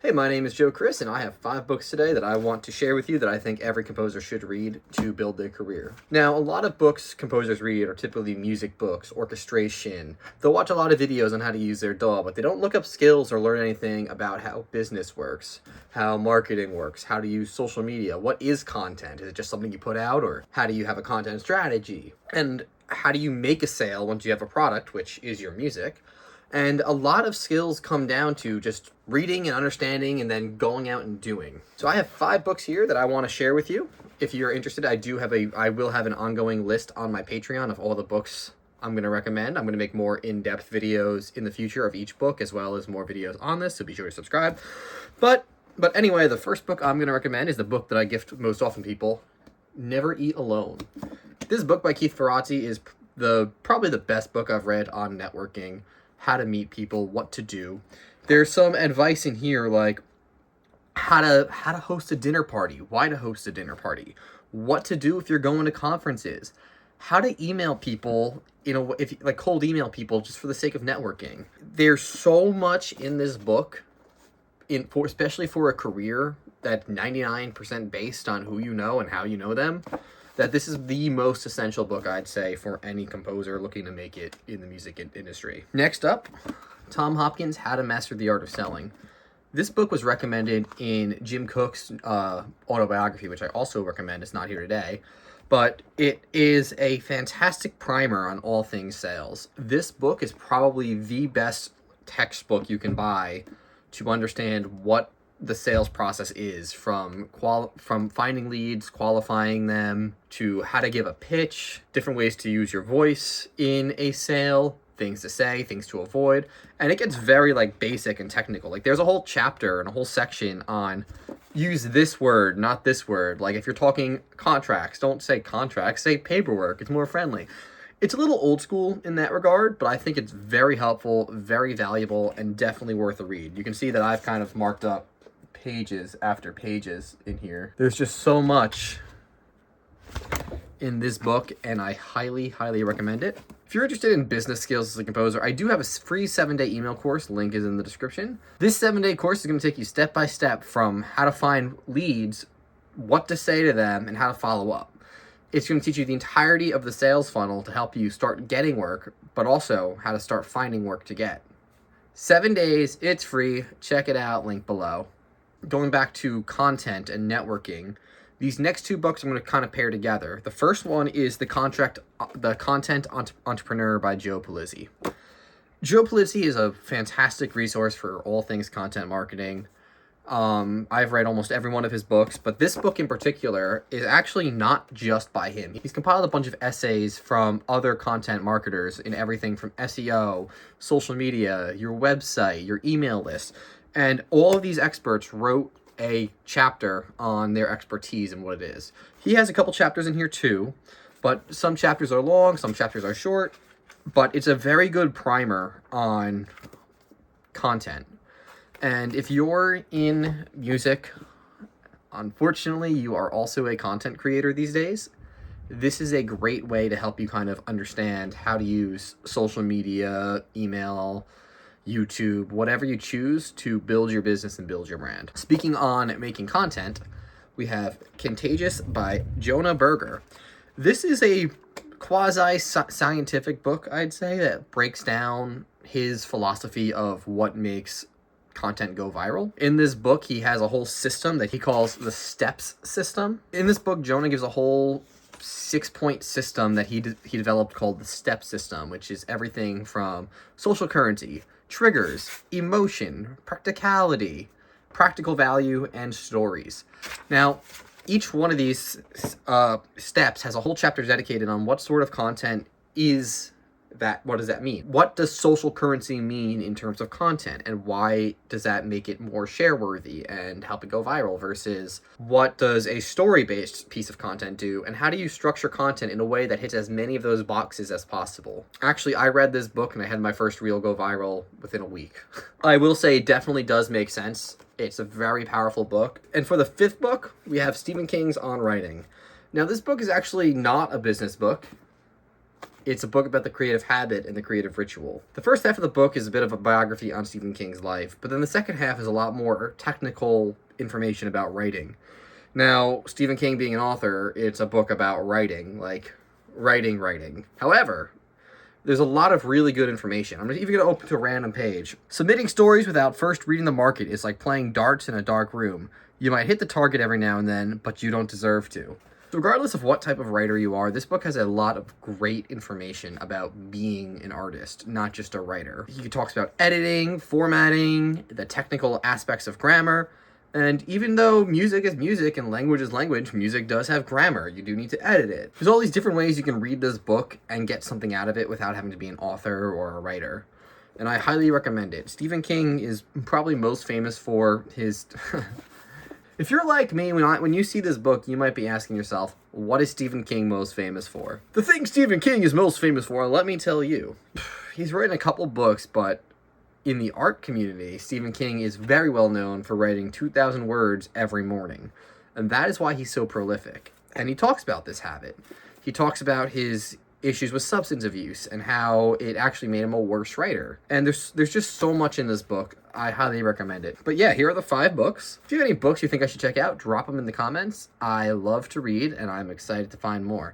Hey, my name is Joe Chris, and I have 5 books today that I want to share with you that I think every composer should read to build their career. Now, a lot of books composers read are typically music books, orchestration. They'll watch a lot of videos on how to use their DAW, but they don't look up skills or learn anything about how business works, how marketing works, how to use social media. What is content? Is it just something you put out, or how do you have a content strategy? And how do you make a sale once you have a product, which is your music? And a lot of skills come down to just reading and understanding and then going out and doing. So I have 5 books here that I want to share with you. If you're interested, I will have an ongoing list on my Patreon of all the books I'm going to recommend. I'm going to make more in-depth videos in the future of each book, as well as more videos on this, so be sure to subscribe. But anyway, the first book I'm going to recommend is the book that I gift most often people, Never Eat Alone. This book by Keith Ferrazzi is probably the best book I've read on networking, how to meet people, what to do. There's some advice in here like how to host a dinner party, why to host a dinner party, what to do if you're going to conferences, how to email people, if like cold email people just for the sake of networking. There's so much in this book, especially for a career that's 99% based on who you know and how you know them, that this is the most essential book, I'd say, for any composer looking to make it in the music industry. Next up, Tom Hopkins, How to Master the Art of Selling. This book was recommended in Jim Cook's autobiography, which I also recommend. It's not here today, but it is a fantastic primer on all things sales. This book is probably the best textbook you can buy to understand what the sales process is, from finding leads, qualifying them, to how to give a pitch, different ways to use your voice in a sale, things to say, things to avoid. And it gets very basic and technical. There's a whole chapter and a whole section on use this word, not this word. If you're talking contracts, don't say contracts, say paperwork. It's more friendly. It's a little old school in that regard, but I think it's very helpful, very valuable, and definitely worth a read. You can see that I've kind of marked up pages after pages in here. There's just so much in this book, and I highly, highly recommend it. If you're interested in business skills as a composer, I do have a free 7-day email course. Link is in the description. This 7-day course is going to take you step by step from how to find leads, what to say to them, and how to follow up. It's going to teach you the entirety of the sales funnel to help you start getting work, but also how to start finding work to get. 7 days, it's free. Check it out, link below. Going back to content and networking, these next 2 books I'm going to kind of pair together. The first one is The Content Entrepreneur by Joe Pulizzi. Joe Pulizzi is a fantastic resource for all things content marketing. I've read almost every one of his books, but this book in particular is actually not just by him. He's compiled a bunch of essays from other content marketers in everything from SEO, social media, your website, your email list. And all of these experts wrote a chapter on their expertise and what it is. He has a couple chapters in here too, but some chapters are long, some chapters are short, but it's a very good primer on content. And if you're in music, unfortunately, you are also a content creator these days. This is a great way to help you kind of understand how to use social media, email, YouTube, whatever you choose to build your business and build your brand. Speaking on making content, we have Contagious by Jonah Berger. This is a quasi-scientific book, I'd say, that breaks down his philosophy of what makes content go viral. In this book, he has a whole system that he calls the STEPS system. In this book, Jonah gives a whole 6-point system that he developed called the STEP system, which is everything from social currency, triggers, emotion, practicality, practical value, and stories. Now, each one of these steps has a whole chapter dedicated on what sort of content is that. What does that mean? What does social currency mean in terms of content, and why does that make it more share worthy and help it go viral, versus what does a story-based piece of content do, and how do you structure content in a way that hits as many of those boxes as possible? Actually, I read this book and I had my first reel go viral within a week. I will say it definitely does make sense. It's a very powerful book. And for the 5th book, we have Stephen King's On Writing. Now, this book is actually not a business book. It's a book about the creative habit and the creative ritual. The first half of the book is a bit of a biography on Stephen King's life, but then the second half is a lot more technical information about writing. Now, Stephen King being an author, it's a book about writing, like writing. However, there's a lot of really good information. I'm even going to open to a random page. Submitting stories without first reading the market is like playing darts in a dark room. You might hit the target every now and then, but you don't deserve to. Regardless of what type of writer you are, this book has a lot of great information about being an artist, not just a writer. He talks about editing, formatting, the technical aspects of grammar, and even though music is music and language is language, music does have grammar. You do need to edit it. There's all these different ways you can read this book and get something out of it without having to be an author or a writer. And I highly recommend it. Stephen King is probably most famous for his... If you're like me, when you see this book, you might be asking yourself, what is Stephen King most famous for? The thing Stephen King is most famous for, let me tell you. He's written a couple books, but in the art community, Stephen King is very well known for writing 2,000 words every morning. And that is why he's so prolific. And he talks about this habit. He talks about his issues with substance abuse and how it actually made him a worse writer. And there's just so much in this book. I highly recommend it. But yeah, here are the 5 books. If you have any books you think I should check out, drop them in the comments. I love to read, and I'm excited to find more.